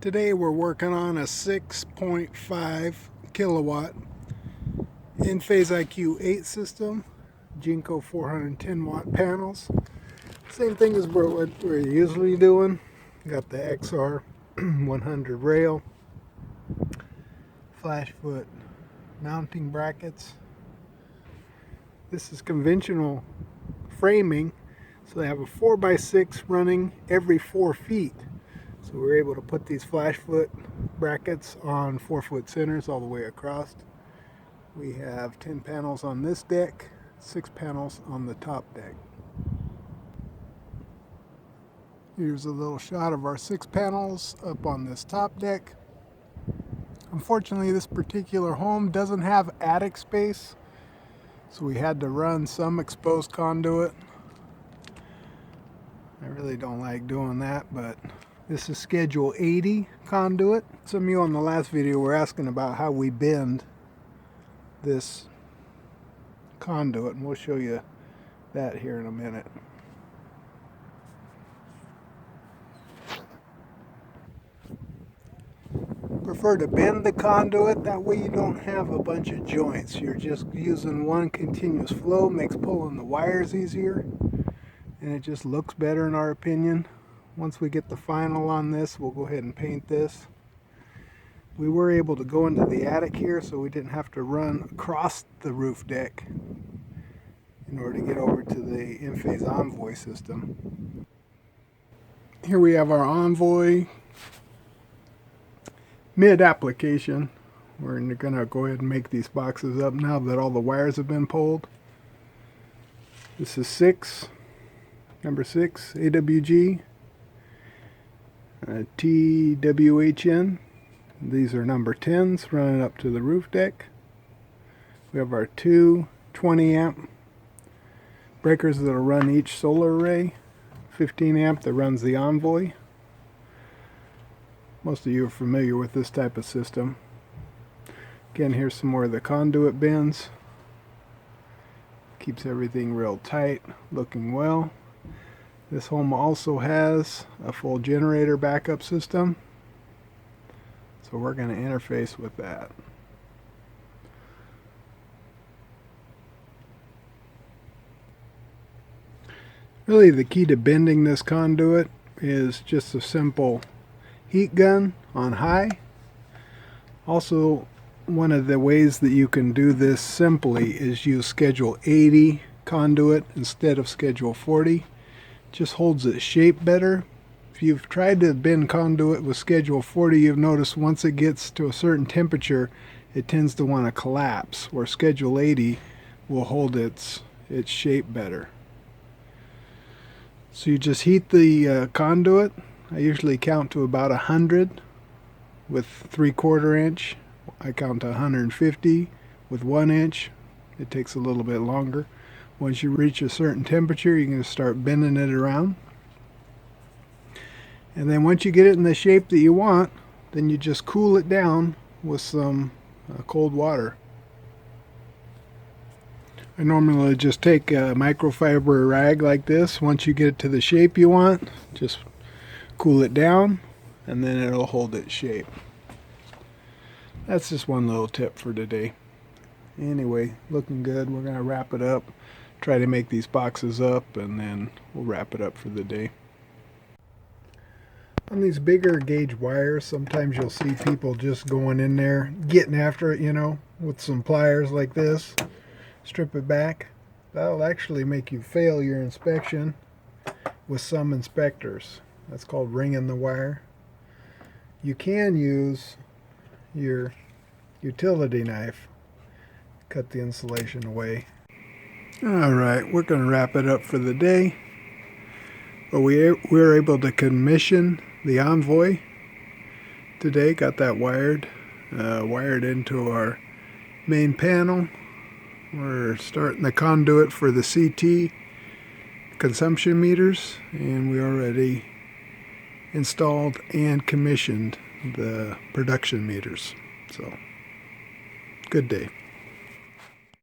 Today we're working on a 6.5 kilowatt Enphase IQ8 system, Jinko 410 watt panels. Same thing as what we're usually doing. Got the XR 100 rail, flash foot mounting brackets. This is conventional framing, so they have a 4x6 running every 4 feet. So we're able to put these flash foot brackets on 4-foot centers all the way across. We have 10 panels on this deck, 6 panels on the top deck. Here's a little shot of our 6 panels up on this top deck. Unfortunately, this particular home doesn't have attic space, so we had to run some exposed conduit. I really don't like doing that, but this is schedule 80 conduit. Some of you on the last video were asking about how we bend this conduit, and we'll show you that here in a minute. Prefer to bend the conduit, that way you don't have a bunch of joints. You're just using one continuous flow, makes pulling the wires easier, and it just looks better in our opinion. Once we get the final on this, we'll go ahead and paint this. We were able to go into the attic here, so we didn't have to run across the roof deck in order to get over to the Enphase Envoy system. Here we have our Envoy mid-application. We're going to go ahead and make these boxes up now that all the wires have been pulled. This is number 6 AWG. TWHN. These are number 10s running up to the roof deck. We have our two 20 amp breakers that will run each solar array, 15 amp that runs the Envoy. Most of you are familiar with this type of system. Again, here's some more of the conduit bends. Keeps everything real tight, looking well. This home also has a full generator backup system, so we're going to interface with that. Really, the key to bending this conduit is just a simple heat gun on high. Also, one of the ways that you can do this simply is use schedule 80 conduit instead of schedule 40. Just holds its shape better. If you've tried to bend conduit with schedule 40, you've noticed once it gets to a certain temperature, it tends to want to collapse, where schedule 80 will hold its shape better. So you just heat the conduit. I usually count to about 100 with 3/4 inch. I count to 150 with 1 inch. It takes a little bit longer. Once you reach a certain temperature, you can start bending it around. And then once you get it in the shape that you want, then you just cool it down with some cold water. I normally just take a microfiber rag like this. Once you get it to the shape you want, just cool it down, and then it'll hold its shape. That's just one little tip for today. Anyway, looking good. We're going to wrap it up. Try to make these boxes up, and then we'll wrap it up for the day. On these bigger gauge wires, sometimes you'll see people just going in there, getting after it, you know, with some pliers like this. Strip it back. That'll actually make you fail your inspection with some inspectors. That's called ringing the wire. You can use your utility knife, cut the insulation away. Alright, we're going to wrap it up for the day. But we were able to commission the Envoy today. Got that wired into our main panel. We're starting the conduit for the CT consumption meters, and we already installed and commissioned the production meters. So, good day.